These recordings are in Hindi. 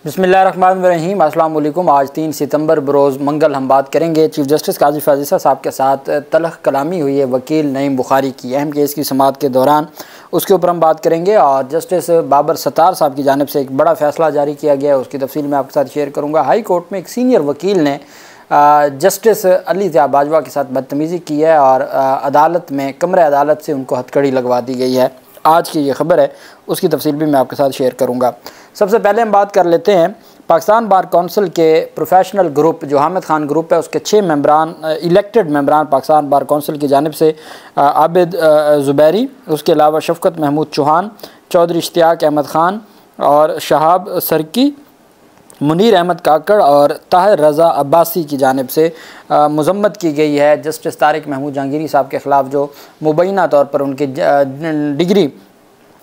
बिस्मिल्लाहिर्रहमानिर्रहीम। अस्सलाम वालेकुम। आज 3 सितंबर बरोज़ मंगल हम बात करेंगे चीफ़ जस्टिस काजी फाजिसा साहब के साथ तलख कलामी हुई है वकील नईम बुखारी की अहम केस की समाअत के दौरान, उसके ऊपर हम बात करेंगे। और जस्टिस बाबर सत्तार साहब की जानिब से एक बड़ा फ़ैसला जारी किया गया है, उसकी तफसील मैं आपके साथ शेयर करूँगा। हाई कोर्ट में एक सीनियर वकील ने जस्टिस अली ज़िया बाजवा के साथ बदतमीज़ी की है और अदालत में कमरे अदालत से उनको हथकड़ी लगवा दी गई है। आज की ये खबर है, उसकी तफसील भी मैं आपके साथ शेयर करूँगा। सबसे पहले हम बात कर लेते हैं पाकिस्तान बार कौंसिल के प्रोफेशनल ग्रुप जो हामिद खान ग्रुप है, उसके 6 मेंबरान इलेक्टेड मेंबरान पाकिस्तान बार कौंसिल की जानिब से आबिद ज़ुबैरी, उसके अलावा शफ़कत महमूद चौहान, चौधरी इश्तियाक अहमद ख़ान और शहाब सरकी, मुनीर अहमद काकड़ और ताहिर रज़ा अब्बासी की जानिब से मज़म्मत की गई है जस्टिस तारिक महमूद जहांगीरी साहब के ख़िलाफ़ जो मुबैना तौर पर उनकी डिग्री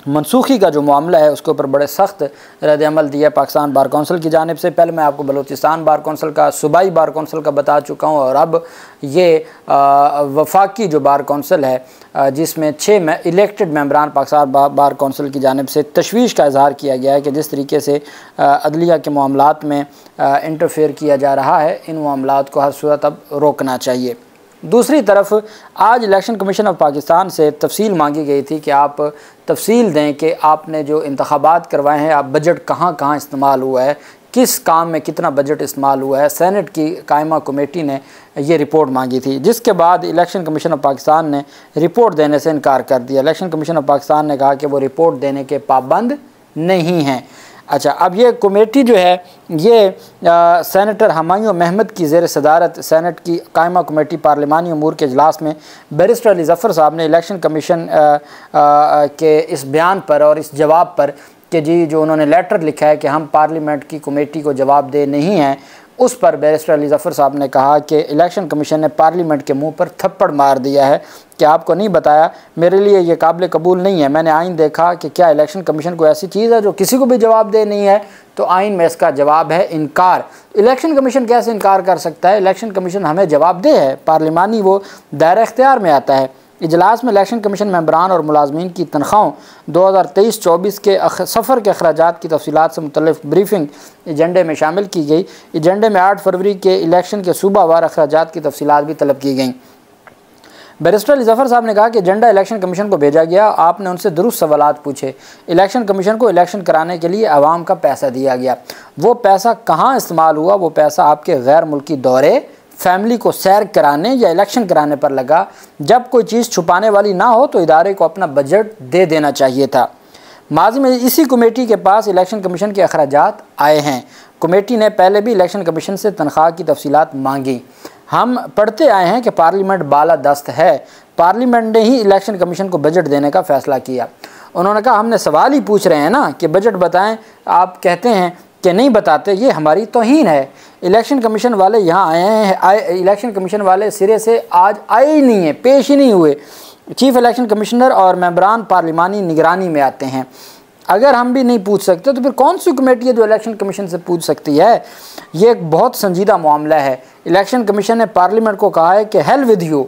मनसूखी का जो मामला है उसके ऊपर बड़े सख्त रद्द-ए-अमल दिया पाकिस्तान बार कौंसिल की जानिब से। पहले मैं आपको बलूचिस्तान बार कौंसिल का, सूबाई बार कौंसिल का बता चुका हूँ और अब ये वफाकी जो बार कौंसिल है जिसमें 6 इलेक्टेड मेंबरान पाकिस्तान बार कौंसिल की जानिब से तशवीश का इजहार किया गया है कि जिस तरीके से अदलिया के मामलात में इंटरफेयर किया जा रहा है, इन मामलात को हर सूरत अब रोकना चाहिए। दूसरी तरफ आज इलेक्शन कमीशन ऑफ पाकिस्तान से तफसील मांगी गई थी कि आप तफसील दें कि आपने जो इंतखाबात करवाए हैं, आप बजट कहाँ कहाँ इस्तेमाल हुआ है, किस काम में कितना बजट इस्तेमाल हुआ है। सेनेट की कायमा कमेटी ने ये रिपोर्ट मांगी थी, जिसके बाद इलेक्शन कमीशन ऑफ पाकिस्तान ने रिपोर्ट देने से इनकार कर दिया। इलेक्शन कमीशन ऑफ पाकिस्तान ने कहा कि वो रिपोर्ट देने के पाबंद नहीं हैं। अच्छा, अब ये कमेटी जो है ये सेनेटर हुमायूं महमद की ज़ेर सदारत सेनेट की कायमा कमेटी पार्लिमानी अमूर के इजलास में बैरिस्टर अली ज़फ़र साहब ने इलेक्शन कमीशन के इस बयान पर और इस जवाब पर कि जी जो उन्होंने लेटर लिखा है कि हम पार्लियामेंट की कमेटी को जवाब दे नहीं हैं, उस पर बैरिस्टर अली ज़फ़र साहब ने कहा कि इलेक्शन कमीशन ने पार्लियामेंट के मुंह पर थप्पड़ मार दिया है कि आपको नहीं बताया, मेरे लिए ये काबिल कबूल नहीं है। मैंने आइन देखा कि क्या इलेक्शन कमीशन को ऐसी चीज़ है जो किसी को भी जवाब दे नहीं है, तो आइन में इसका जवाब है इनकार। इलेक्शन कमीशन कैसे इनकार कर सकता है? इलेक्शन कमीशन हमें जवाब दे है, पार्लिमानी वो दायरा इख्तियार में आता है। इजलास में इलेक्शन कमीशन मेंबरान और मुलाजमीन की तनख्वाहों 2023-24 के सफ़र के अखराजात की तफसीलात से मुतल्लिक़ ब्रीफिंग एजेंडे में शामिल की गई। एजेंडे में 8 फरवरी के इलेक्शन के सूबावार अखराजात की तफसीलात भी तलब की गई। बैरिस्टर अली ज़फ़र साहब ने कहा कि एजेंडा इलेक्शन कमीशन को भेजा गया, आपने उनसे दुरुस्त सवालात पूछे। इलेक्शन कमीशन को इलेक्शन कराने के लिए आवाम का पैसा दिया गया, वो पैसा कहाँ इस्तेमाल हुआ? वो पैसा आपके गैर मुल्की दौरे, फैमिली को सैर कराने या इलेक्शन कराने पर लगा। जब कोई चीज़ छुपाने वाली ना हो तो इदारे को अपना बजट दे देना चाहिए था। माजी में इसी कमेटी के पास इलेक्शन कमीशन के अखराजात आए हैं। कमेटी ने पहले भी इलेक्शन कमीशन से तनख्वाह की तफसीलात मांगी। हम पढ़ते आए हैं कि पार्लियामेंट बालादस्त है, पार्लियामेंट ने ही इलेक्शन कमीशन को बजट देने का फ़ैसला किया। उन्होंने कहा हमने सवाल ही पूछ रहे हैं ना कि बजट बताएं, आप कहते हैं कि नहीं बताते, ये हमारी तौहीन है। इलेक्शन कमीशन वाले यहाँ आए हैं, इलेक्शन कमीशन वाले सिरे से आज आए ही नहीं हैं, पेश ही नहीं हुए। चीफ इलेक्शन कमिश्नर और मेंबरान पार्लिमानी निगरानी में आते हैं। अगर हम भी नहीं पूछ सकते तो फिर कौन सी कमेटी है जो इलेक्शन कमीशन से पूछ सकती है? ये एक बहुत संजीदा मामला है। इलेक्शन कमीशन ने पार्लियामेंट को कहा है कि hell with you,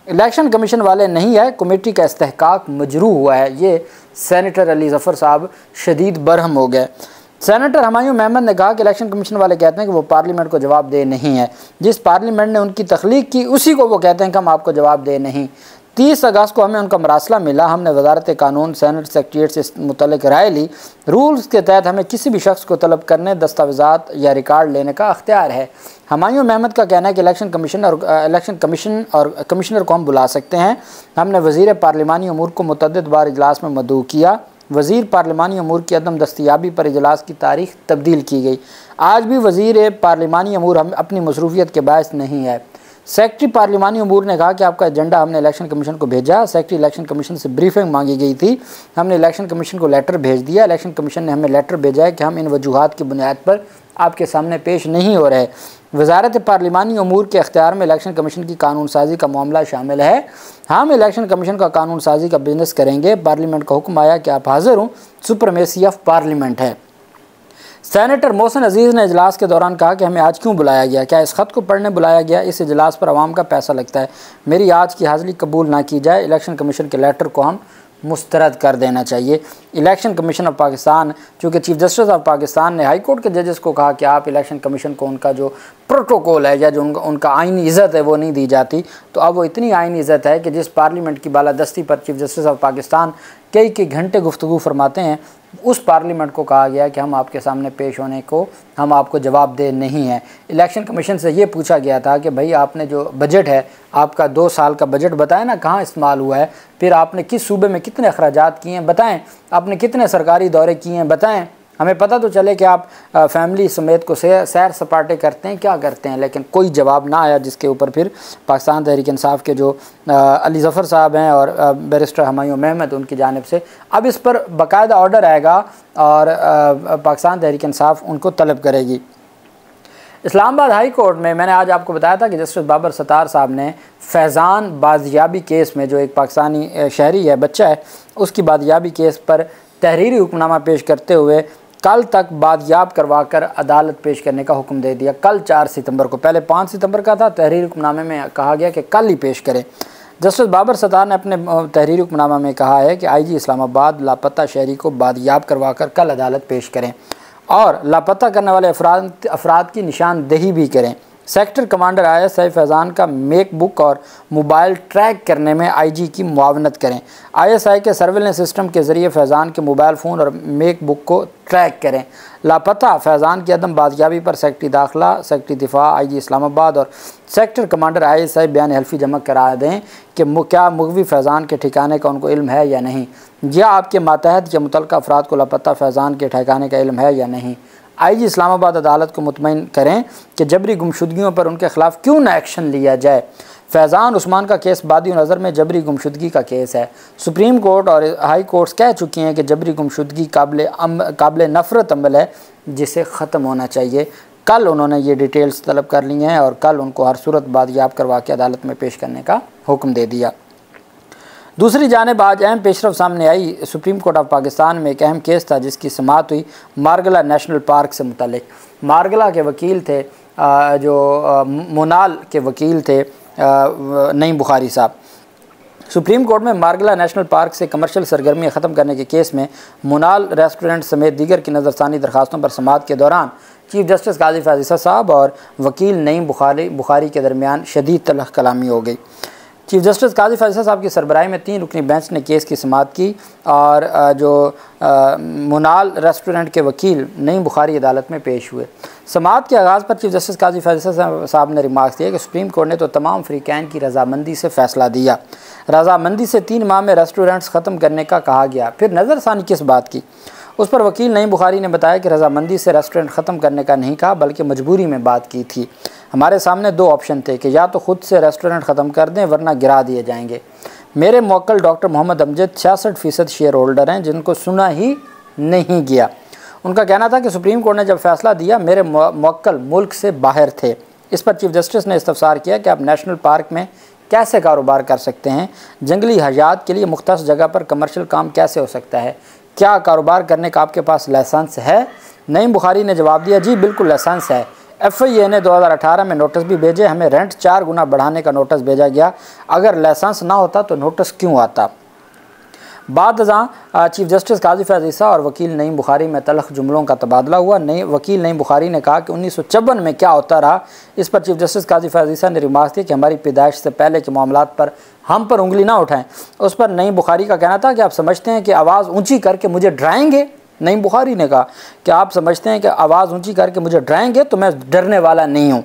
election commission वाले नहीं है, कमेटी का इस्तेहकाक मजरू हुआ है। ये सेनेटर अली ज़फ़र साहब शदीद बरहम हो गए। सेनेटर हुमायूं महमद ने कहा कि इलेक्शन कमीशन वाले कहते हैं कि वो पार्लियामेंट को जवाब दे नहीं है, जिस पार्लियामेंट ने उनकी तख्लीक की उसी को वो कहते हैं कि हम आपको जवाब दे नहीं। 30 अगस्त को हमें उनका मरासला मिला, हमने वजारत कानून सेनेट सेक्रेटरीट से मुतल्लिक़ राय ली। रूल्स के तहत हमें किसी भी शख्स को तलब करने, दस्तावेज़ात या रिकॉर्ड लेने का अख्तियार है। हुमायूं महमद का कहना है कि इलेक्शन कमीशन और कमिश्नर को हम बुला सकते हैं। हमने वज़ीर पार्लिमानी अमूर को मुतअद्दिद बार इजलास में मदऊ किया। वज़ीर पार्लिमानी अमूर की अदम दस्तियाबी पर इजलास की तारीख तब्दील की गई। आज भी वज़ीर पार्लिमानी अमूर हम अपनी मसरूफियत के बायस नहीं है। सेक्रेटरी पार्लिमानी अमूर ने कहा कि आपका एजेंडा हमने इलेक्शन कमीशन को भेजा, सेक्रेटरी इलेक्शन कमीशन से ब्रीफिंग मांगी गई थी, हमने इलेक्शन कमीशन को लेटर भेज दिया। इलेक्शन कमीशन ने हमें लेटर भेजा है कि हम इन वजूहात की बुनियाद पर आपके सामने पेश नहीं हो रहे। वजारत पार्लिमानी अमूर के अख्तियार में इलेक्शन कमीशन की कानून साजी का मामला शामिल है। हम इलेक्शन कमीशन का कानून साजी का बिजनेस करेंगे। पार्लियामेंट का हुक्म आया कि आप हाजिर हों, सुपरमेसी ऑफ पार्लियामेंट है। सेनेटर मोहसिन अजीज़ ने इजलास के दौरान कहा कि हमें आज क्यों बुलाया गया, क्या इस ख़त को पढ़ने बुलाया गया? इस इजलास पर आवाम का पैसा लगता है, मेरी आज की हाज़िरी कबूल ना की जाए। इलेक्शन कमीशन के लेटर को हम मुस्तरद कर देना चाहिए। इलेक्शन कमीशन ऑफ पाकिस्तान, चूँकि चीफ जस्टिस ऑफ पाकिस्तान ने हाई कोर्ट के जजेस को कहा कि आप इलेक्शन कमीशन को उनका जो प्रोटोकॉल है या जो उनका आइनी इज़्ज़त है वो नहीं दी जाती, तो अब वो इतनी आइनी इज़्ज़त है कि जिस पार्लियामेंट की बालादस्ती पर चीफ जस्टिस ऑफ पाकिस्तान कई घंटे गुफ्तगू फरमाते हैं, उस पार्लियामेंट को कहा गया कि हम आपके सामने पेश होने को, हम आपको जवाबदेह नहीं हैं। इलेक्शन कमीशन से ये पूछा गया था कि भाई आपने जो बजट है, आपका 2 साल का बजट बताएं ना, कहाँ इस्तेमाल हुआ है, फिर आपने किस सूबे में कितने अखराजात किए हैं बताएं, आपने कितने सरकारी दौरे किए हैं बताएं, हमें पता तो चले कि आप फैमिली समेत को सैर सपाटे करते हैं, क्या करते हैं। लेकिन कोई जवाब ना आया, जिसके ऊपर फिर पाकिस्तान तहरीक इंसाफ के जो अली ज़फ़र साहब हैं और बैरिस्टर हुमायूं महमद, उनकी जानिब से अब इस पर बाकायदा ऑर्डर आएगा और पाकिस्तान तहरीक इंसाफ उनको तलब करेगी। इस्लामाबाद हाई कोर्ट में मैंने आज आपको बताया था कि जस्टिस बाबर सत्तार साहब ने फैज़ान बाजियाबी केस में, जो एक पाकिस्तानी शहरी है, बच्चा है, उसकी बाजियाबी केस पर तहरीरी हुक्मनामा पेश करते हुए कल तक बाजियाब करवाकर अदालत पेश करने का हुक्म दे दिया। कल 4 सितंबर को, पहले 5 सितंबर का था, तहरीरी हुक्मनामे में कहा गया कि कल ही पेश करें। जस्टिस बाबर सत्तार ने अपने तहरीरी हुक्मनामा में कहा है कि IG इस्लामाबाद लापता शहरी को बाजियाब करवाकर कल अदालत पेश करें और लापता करने वाले अफराद की निशानदेही भी करें। सेक्टर कमांडर ISI फैज़ान का मेकबुक और मोबाइल ट्रैक करने में IG की मुआवनत करें। ISI के सर्विलेंस सिस्टम के ज़रिए फैज़ान के मोबाइल फ़ोन और मेकबुक को ट्रैक करें। लापता फैज़ान की अदम बाजियाबी पर सेक्रेटरी दाखिला, सेक्रेटरी दिफा IG इस्लामाबाद और सेक्टर कमांडर ISI बयान हल्फी जमा करा दें कि क्या मुग़वी फैज़ान के ठिकाने का उनको इल्म है या नहीं, या आपके मातहत या मुतल्लिक़ा अफराद को लापता फैज़ान के ठिकाने का इल्म है या नहीं। IG इस्लामाबाद अदालत को मुतमईन करें कि जबरी गुमशुदगियों पर उनके ख़िलाफ़ क्यों न एक्शन लिया जाए। फैज़ान उस्मान का केस बादी नज़र में जबरी गुमशुदगी का केस है। सुप्रीम कोर्ट और हाई कोर्ट्स कह चुकी हैं कि जबरी गुमशुदगी काबिल नफ़रत अमल है, जिसे ख़त्म होना चाहिए। कल उन्होंने ये डिटेल्स तलब कर ली हैं और कल उनको हर सूरत बाजियाब करवा के अदालत में पेश करने का हुक्म दे दिया। दूसरी जानिब आज अहम पेशरफ सामने आई। सुप्रीम कोर्ट ऑफ पाकिस्तान में एक अहम केस था जिसकी समाअत हुई मारगला नेशनल पार्क से मुतल्लिक। मारगला के वकील थे, जो मुनाल के वकील थे, नईम बुखारी साहब। सुप्रीम कोर्ट में मारगला नेशनल पार्क से कमर्शियल सरगर्मियाँ ख़त्म करने के केस में मुनाल रेस्टोरेंट समेत दीगर की नज़रसानी दरखास्तों पर समाअत के दौरान चीफ जस्टिस काजी फ़ाज़िल ईसा साहब और वकील नईम बुखारी के दरमियान शदीद तलख़ कलामी हो गई। चीफ जस्टिस काजी फ़ाज़िल ईसा साहब की सरबराही में 3 रुकनी बेंच ने केस की समाअत की और जो मुनाल रेस्टोरेंट के वकील नईम बुखारी अदालत में पेश हुए। समाअत के आगाज़ पर चीफ जस्टिस काजी फ़ाज़िल ईसा साहब ने रिमार्क्स दिया कि सुप्रीम कोर्ट ने तो तमाम फ़रीक़ैन की रजामंदी से फ़ैसला दिया। रजामंदी से 3 माह में रेस्टोरेंट्स ख़त्म करने का कहा गया, फिर नज़रसानी किस बात की। उस पर वकील नईम बुखारी ने बताया कि रजामंदी से रेस्टोरेंट ख़त्म करने का नहीं कहा, बल्कि मजबूरी में बात की थी। हमारे सामने 2 ऑप्शन थे कि या तो ख़ुद से रेस्टोरेंट ख़त्म कर दें वरना गिरा दिए जाएंगे। मेरे मुवक्किल doctor Mohammad Amjad 66% share holder हैं जिनको सुना ही नहीं गया। उनका कहना था कि सुप्रीम कोर्ट ने जब फ़ैसला दिया मेरे मुवक्किल मुल्क से बाहर थे। इस पर चीफ जस्टिस ने इस्तफसार किया कि आप नेशनल पार्क में कैसे कारोबार कर सकते हैं, जंगली हयात के लिए मुख्तस जगह पर कमर्शियल काम कैसे हो सकता है, क्या कारोबार करने का आपके पास लाइसेंस है। नईम बुखारी ने जवाब दिया, जी बिल्कुल लाइसेंस है। FIA ने 2018 में नोटिस भी भेजे, हमें रेंट 4 गुना बढ़ाने का नोटिस भेजा गया, अगर लाइसेंस ना होता तो नोटिस क्यों आता। बाद चीफ जस्टिस काजी फ़ाज़िल ईसा और वकील नईम बुखारी में तलख़ जुमलों का तबादला हुआ। वकील नईम बुखारी ने कहा कि 1954 में क्या होता रहा। इस पर चीफ जस्टिस काजी फ़ाज़िल ईसा ने रिमार्क दिया कि हमारी पैदाइश से पहले के मामलात पर हम पर उंगली ना उठाएं। उस पर नईम बुखारी का कहना था कि आप समझते हैं कि आवाज़ ऊँची करके मुझे डराएंगे। नईम बुखारी ने कहा कि आप समझते हैं कि आवाज़ ऊंची करके मुझे डराएंगे, तो मैं डरने वाला नहीं हूँ।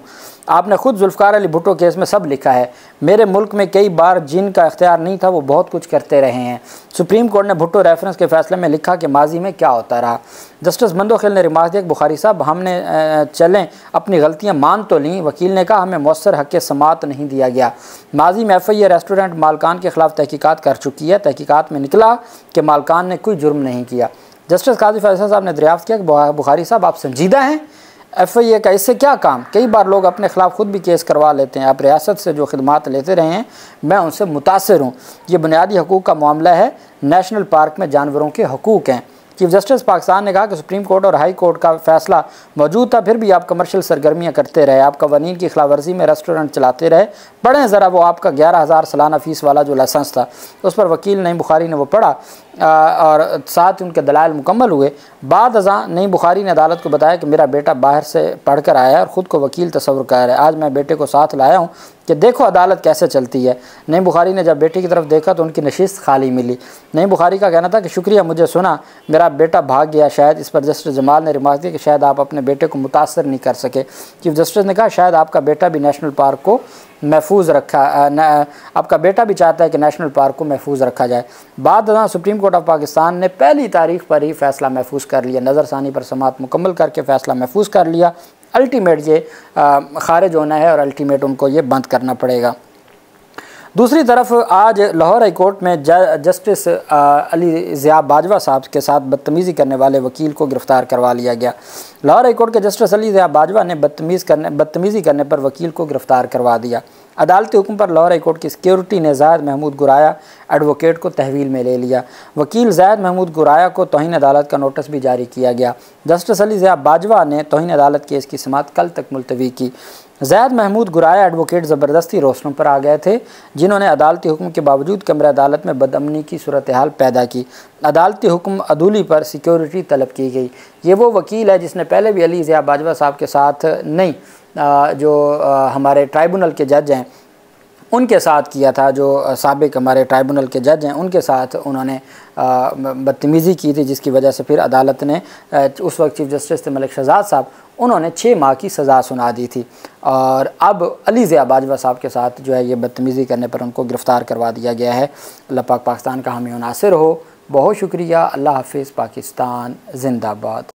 आपने खुद जुल्फ़िकार अली भुट्टो केस में सब लिखा है। मेरे मुल्क में कई बार जिनका इख्तियार नहीं था वो बहुत कुछ करते रहे हैं। सुप्रीम कोर्ट ने भुट्टो रेफरेंस के फैसले में लिखा कि माजी में क्या होता रहा। जस्टिस मंदोखिल ने रिमार्क दिया कि बुखारी साहब हमने चलें अपनी गलतियाँ मान तो लीं। वकील ने कहा हमें मौसर हक़ समाअत नहीं दिया गया। माजी में FIA रेस्टोरेंट मालकान के ख़िलाफ़ तहकीकात कर चुकी है। तहकीकात में निकला कि मालकान ने कोई जुर्म नहीं किया। जस्टिस काजी फ़ाज़िल ईसा साहब ने दरियाफ्त किया कि बुखारी साहब आप संजीदा हैं, FIA का इससे क्या काम। कई बार लोग अपने ख़िलाफ़ ख़ुद भी केस करवा लेते हैं। आप रियासत से जो खिदमात लेते रहे हैं मैं उनसे मुतासिर हूँ। ये बुनियादी हकूक़ का मामला है, नेशनल पार्क में जानवरों के हकूक़ हैं। चीफ जस्टिस पाकिस्तान ने कहा कि सुप्रीम कोर्ट और हाई कोर्ट का फैसला मौजूद था, फिर भी आप कमर्शियल सरगर्मियाँ करते रहे, आप कवानीन की खिलाफवर्जी में रेस्टोरेंट चलाते रहे। पढ़ें ज़रा वो आपका 11,000 सालाना फ़ीस वाला जो लाइसेंस था, उस पर वकील नईम बुखारी ने वो पढ़ा और साथ ही उनके दलाइल मुकम्मल हुए। बाद अज़ां नईम बुखारी ने अदालत को बताया कि मेरा बेटा बाहर से पढ़ कर आया और ख़ुद को वकील तस्वुर कर रहा है, आज मैं बेटे को साथ लाया हूँ कि देखो अदालत कैसे चलती है। नईम बुखारी ने जब बेटे की तरफ देखा तो उनकी नशिस्त खाली मिली। नईम बुखारी का कहना था कि शुक्रिया, मुझे सुना, मेरा बेटा भाग गया शायद। इस पर जस्टिस जमाल ने रिमार्क दिया कि शायद आप अपने बेटे को मुतासर नहीं कर सके। चीफ जस्टिस ने कहा शायद आपका बेटा भी नेशनल पार्क को महफूज रखा आपका बेटा भी चाहता है कि नेशनल पार्क को महफूज रखा जाए। बाद सुप्रीम कोर्ट ऑफ पाकिस्तान ने पहली तारीख पर ही फ़ैसला महफूज कर लिया, नज़रसानी पर समाअत मुकम्मल करके फ़ैसला महफूज कर लिया। अल्टीमेट ये खारिज होना है और अल्टीमेट उनको ये बंद करना पड़ेगा। दूसरी तरफ आज लाहौर हाई कोर्ट में जस्टिस अली ज़िया बाजवा साहब के साथ बदतमीज़ी करने वाले वकील को गिरफ़्तार करवा लिया गया। लाहौर हाई कोर्ट के जस्टिस अली ज़िया बाजवा ने बदतमीज़ी करने पर वकील को गिरफ़्तार करवा दिया। अदालती हुक्म पर लाहौर हाई कोर्ट की सिक्योरिटी ने ज़ायद महमूद गुराया एडवोकेट को तहवील में ले लिया। वकील ज़ायद महमूद गुराया को तौहीन अदालत का नोटिस भी जारी किया गया। जस्टिस अली ज़िया बाजवा ने तौहीन अदालत केस की समाअत कल तक मुलतवी की। ज़ायद महमूद गुराया एडवोकेट ज़बरदस्ती रोशनों पर आ गए थे, जिन्होंने अदालती हुक्म के बावजूद कमरे अदालत में बदअमनी की सूरत हाल पैदा की। अदालती हुक्म अदूली पर सिक्योरिटी तलब की गई। ये वो वकील है जिसने पहले भी अली ज़िया बाजवा साहब के साथ नहीं, जो हमारे ट्राइब्यूनल के जज हैं उनके साथ किया था, जो साबिक हमारे ट्राइब्यूनल के जज हैं उनके साथ उन्होंने बदतमीज़ी की थी, जिसकी वजह से फिर अदालत ने उस वक्त चीफ जस्टिस थे मलिक शहजाद साहब, उन्होंने 6 माह की सज़ा सुना दी थी। और अब अली ज़िया बाजवा साहब के साथ जो है ये बदतमीज़ी करने पर उनको गिरफ़्तार करवा दिया गया है। अल्लाह पाक पाकिस्तान का हामी नासिर हो। बहुत शुक्रिया। अल्लाह हाफ़िज़। पाकिस्तान ज़िंदाबाद।